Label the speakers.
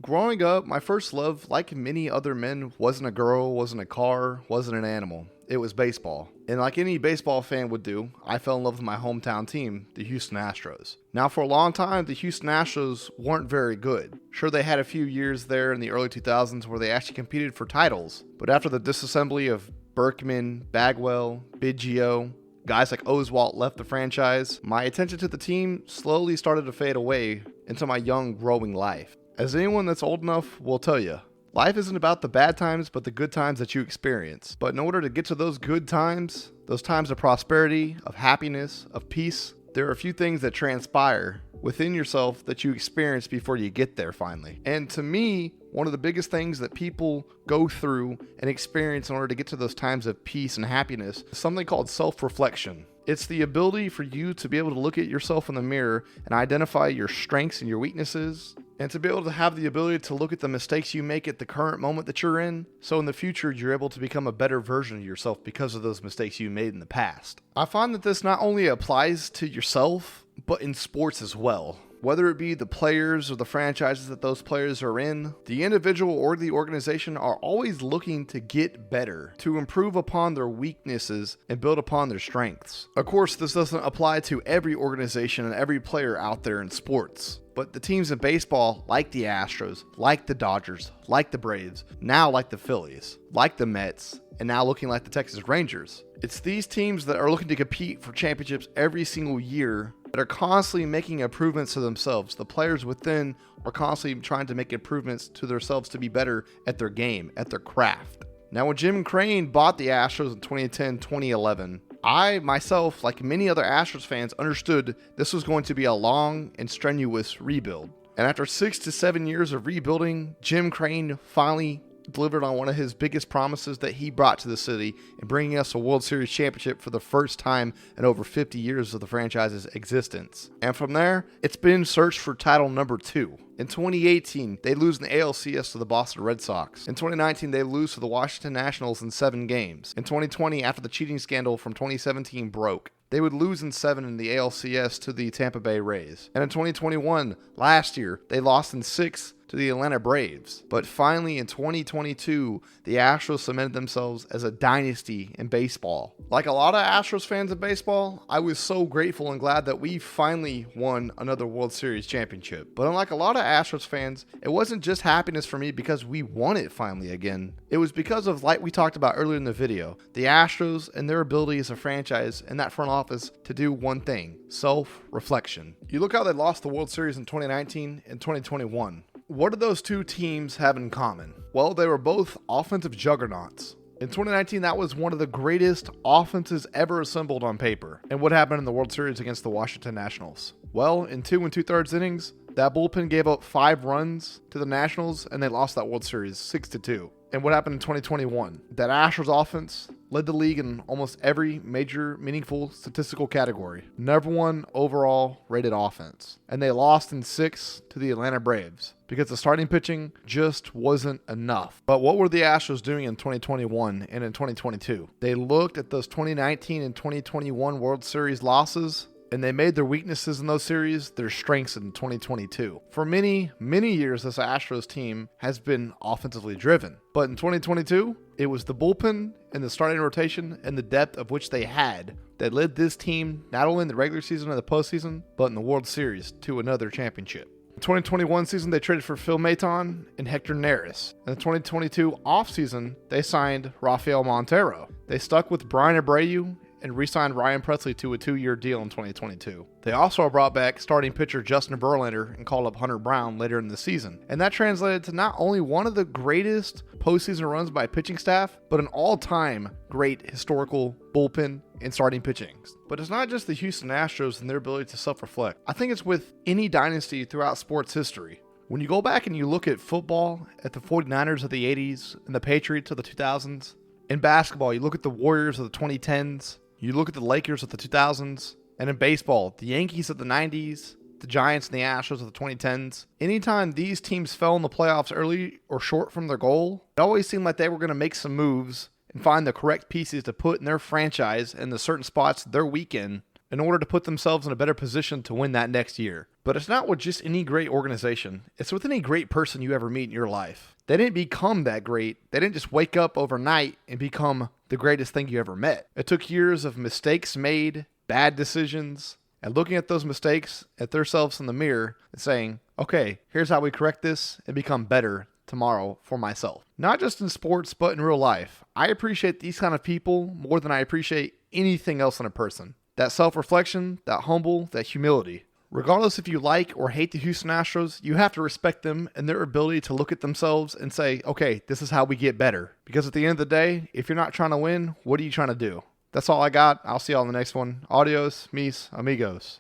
Speaker 1: Growing up, my first love, like many other men, wasn't a girl, wasn't a car, wasn't an animal. It was baseball. And like any baseball fan would do, I fell in love with my hometown team, the Houston Astros. Now, for a long time, the Houston Astros weren't very good. Sure, they had a few years there in the early 2000s where they actually competed for titles. But after the disassembly of Berkman, Bagwell, Biggio, guys like Oswalt left the franchise, my attention to the team slowly started to fade away into my young, growing life. As anyone that's old enough will tell you, life isn't about the bad times, but the good times that you experience. But in order to get to those good times, those times of prosperity, of happiness, of peace, there are a few things that transpire within yourself that you experience before you get there finally. And to me, one of the biggest things that people go through and experience in order to get to those times of peace and happiness is something called self-reflection. It's the ability for you to be able to look at yourself in the mirror and identify your strengths and your weaknesses, and to be able to have the ability to look at the mistakes you make at the current moment that you're in, so in the future you're able to become a better version of yourself because of those mistakes you made in the past. I find that this not only applies to yourself, but in sports as well. Whether it be the players or the franchises that those players are in, the individual or the organization are always looking to get better, to improve upon their weaknesses and build upon their strengths. Of course, this doesn't apply to every organization and every player out there in sports. But the teams in baseball, like the Astros, like the Dodgers, like the Braves, now like the Phillies, like the Mets, and now looking like the Texas Rangers. It's these teams that are looking to compete for championships every single year that are constantly making improvements to themselves. The players within are constantly trying to make improvements to themselves to be better at their game, at their craft. Now, when Jim Crane bought the Astros in 2010-2011, I, myself, like many other Astros fans, understood this was going to be a long and strenuous rebuild. And after 6 to 7 years of rebuilding, Jim Crane finally delivered on one of his biggest promises that he brought to the city in bringing us a World Series championship for the first time in over 50 years of the franchise's existence. And from there, it's been searched for title number 2. In 2018, they lose in the ALCS to the Boston Red Sox. In 2019, they lose to the Washington Nationals in 7 games. In 2020, after the cheating scandal from 2017 broke, they would lose in 7 in the ALCS to the Tampa Bay Rays. And in 2021, last year, they lost in 6 to the Atlanta Braves. But finally, in 2022, the Astros cemented themselves as a dynasty in baseball. Like a lot of Astros fans in baseball, I was so grateful and glad that we finally won another World Series championship. But unlike a lot of Astros fans, it wasn't just happiness for me because we won it finally again. It was because of, like we talked about earlier in the video, the Astros and their ability as a franchise and that front office to do one thing: self-reflection. You look how they lost the World Series in 2019 and 2021. What do those two teams have in common? Well, they were both offensive juggernauts. In 2019, that was one of the greatest offenses ever assembled on paper. And what happened in the World Series against the Washington Nationals? Well, in 2 2/3 innings, that bullpen gave up 5 runs to the Nationals, and they lost that World Series 6-2. And what happened in 2021? That Astros offense led the league in almost every major meaningful statistical category. Number 1 overall rated offense. And they lost in 6 to the Atlanta Braves because the starting pitching just wasn't enough. But what were the Astros doing in 2021 and in 2022? They looked at those 2019 and 2021 World Series losses, and they made their weaknesses in those series their strengths in 2022. For many, many years, this Astros team has been offensively driven. But in 2022, it was the bullpen and the starting rotation and the depth of which they had that led this team not only in the regular season and the postseason, but in the World Series to another championship. In the 2021 season, they traded for Phil Maton and Hector Neris. In the 2022 offseason, they signed Rafael Montero. They stuck with Brian Abreu and re-signed Ryan Pressly to a 2-year deal in 2022. They also brought back starting pitcher Justin Verlander and called up Hunter Brown later in the season. And that translated to not only one of the greatest postseason runs by pitching staff, but an all-time great historical bullpen and starting pitching. But it's not just the Houston Astros and their ability to self-reflect. I think it's with any dynasty throughout sports history. When you go back and you look at football, at the 49ers of the 80s and the Patriots of the 2000s, in basketball, you look at the Warriors of the 2010s, you look at the Lakers of the 2000s, and in baseball, the Yankees of the 90s, the Giants and the Astros of the 2010s. Anytime these teams fell in the playoffs early or short from their goal, it always seemed like they were going to make some moves and find the correct pieces to put in their franchise in the certain spots they're weak in in order to put themselves in a better position to win that next year. But it's not with just any great organization. It's with any great person you ever meet in your life. They didn't become that great. They didn't just wake up overnight and become the greatest thing you ever met. It took years of mistakes made, bad decisions, and looking at those mistakes at themselves in the mirror and saying, okay, here's how we correct this and become better tomorrow for myself. Not just in sports, but in real life. I appreciate these kind of people more than I appreciate anything else in a person. That self-reflection, that humble, that humility. Regardless if you like or hate the Houston Astros, you have to respect them and their ability to look at themselves and say, okay, this is how we get better. Because at the end of the day, if you're not trying to win, what are you trying to do? That's all I got. I'll see y'all in the next one. Adios, mis amigos.